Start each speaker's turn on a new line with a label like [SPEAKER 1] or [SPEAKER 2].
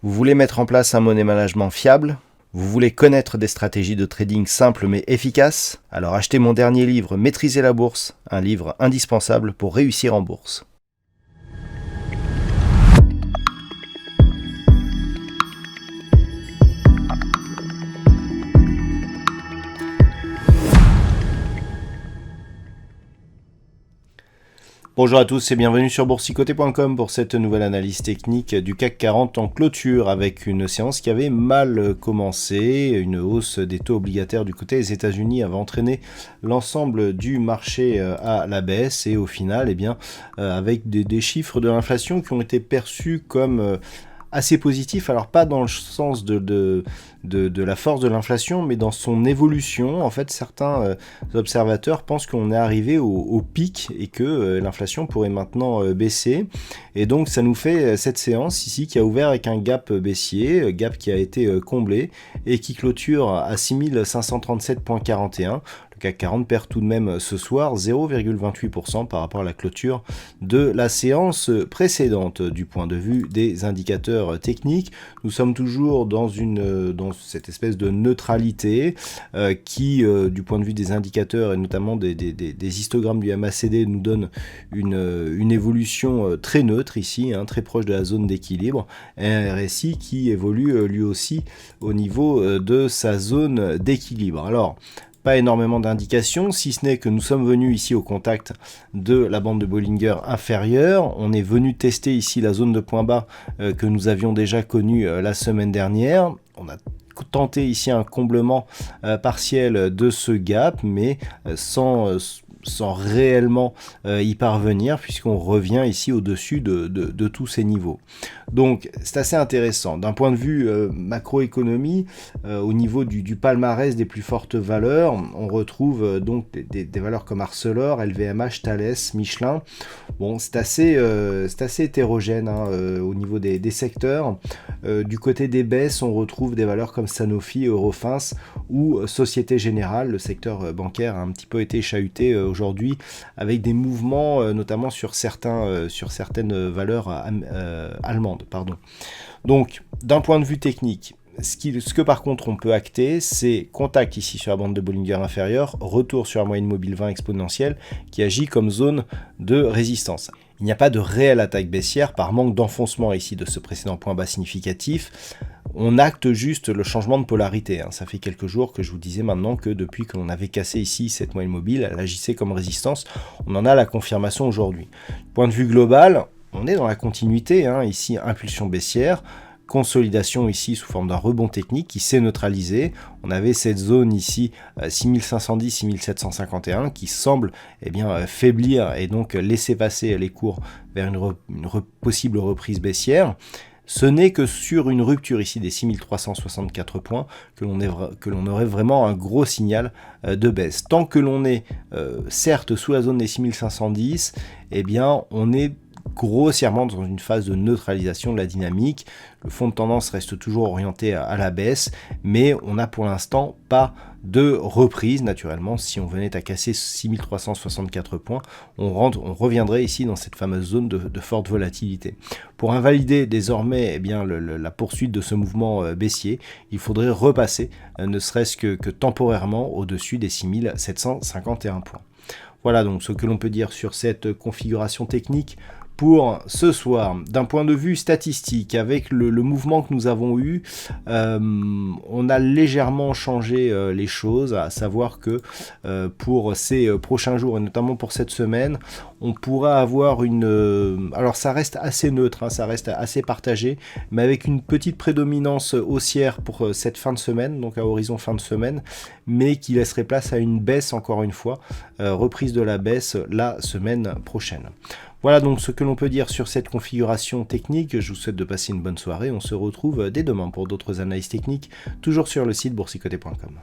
[SPEAKER 1] Vous voulez mettre en place un money management fiable? Vous voulez connaître des stratégies de trading simples mais efficaces? Alors achetez mon dernier livre, Maîtriser la bourse, un livre indispensable pour réussir en bourse. Bonjour à tous et bienvenue sur boursicoté.com pour cette nouvelle analyse technique du CAC 40 en clôture avec une séance qui avait mal commencé. Une hausse des taux obligataires du côté des États-Unis avait entraîné l'ensemble du marché à la baisse et au final, avec des chiffres de l'inflation qui ont été perçus comme assez positif, alors pas dans le sens de la force de l'inflation, mais dans son évolution. En fait, certains observateurs pensent qu'on est arrivé au pic et que l'inflation pourrait maintenant baisser. Et donc, ça nous fait cette séance ici qui a ouvert avec un gap baissier, gap qui a été comblé et qui clôture à 6537,41. Le CAC 40 perd tout de même ce soir 0,28% par rapport à la clôture de la séance précédente. Du point de vue des indicateurs techniques, nous sommes toujours dans cette espèce de neutralité qui, du point de vue des indicateurs et notamment des histogrammes du MACD, nous donne une évolution très neutre ici, très proche de la zone d'équilibre. Un RSI qui évolue lui aussi au niveau de sa zone d'équilibre. Alors, pas énormément d'indications, si ce n'est que nous sommes venus ici au contact de la bande de Bollinger inférieure. On est venu tester ici la zone de point bas que nous avions déjà connue la semaine dernière. On a tenté ici un comblement partiel de ce gap, mais sans réellement y parvenir, puisqu'on revient ici au-dessus de tous ces niveaux. Donc c'est assez intéressant. D'un point de vue macroéconomie, au niveau du palmarès des plus fortes valeurs, on retrouve donc des valeurs comme Arcelor, LVMH, Thales, Michelin. Bon, c'est assez hétérogène au niveau des secteurs. Du côté des baisses, on retrouve des valeurs comme Sanofi, Eurofins ou Société Générale. Le secteur bancaire a un petit peu été chahuté aujourd'hui avec des mouvements notamment sur certaines valeurs allemandes. Donc, d'un point de vue technique, ce que par contre on peut acter, c'est contact ici sur la bande de Bollinger inférieure, retour sur la moyenne mobile 20 exponentielle qui agit comme zone de résistance. Il n'y a pas de réelle attaque baissière par manque d'enfoncement ici de ce précédent point bas significatif. On acte juste le changement de polarité. Ça fait quelques jours que je vous disais maintenant que depuis que l'on avait cassé ici cette moyenne mobile, elle agissait comme résistance. On en a la confirmation aujourd'hui. Point de vue global, on est dans la continuité, ici impulsion baissière, consolidation ici sous forme d'un rebond technique qui s'est neutralisé. On avait cette zone ici 6510-6751 qui semble faiblir et donc laisser passer les cours vers une possible reprise baissière. Ce n'est que sur une rupture ici des 6364 points que l'on aurait vraiment un gros signal de baisse. Tant que l'on est certes sous la zone des 6510, on est grossièrement dans une phase de neutralisation de la dynamique. Le fond de tendance reste toujours orienté à la baisse, mais on n'a pour l'instant pas de reprise. Naturellement, si on venait à casser 6364 points, on reviendrait ici dans cette fameuse zone de forte volatilité. Pour invalider désormais la poursuite de ce mouvement baissier, il faudrait repasser, ne serait-ce que temporairement, au-dessus des 6751 points. Voilà donc ce que l'on peut dire sur cette configuration technique pour ce soir. D'un point de vue statistique, avec le mouvement que nous avons eu, on a légèrement changé les choses, à savoir que pour ces prochains jours, et notamment pour cette semaine, on pourra avoir alors ça reste assez neutre, ça reste assez partagé, mais avec une petite prédominance haussière pour cette fin de semaine, donc à horizon fin de semaine, mais qui laisserait place à une baisse encore une fois, reprise de la baisse la semaine prochaine. Voilà donc ce que l'on peut dire sur cette configuration technique. Je vous souhaite de passer une bonne soirée. On se retrouve dès demain pour d'autres analyses techniques, toujours sur le site boursicoté.com.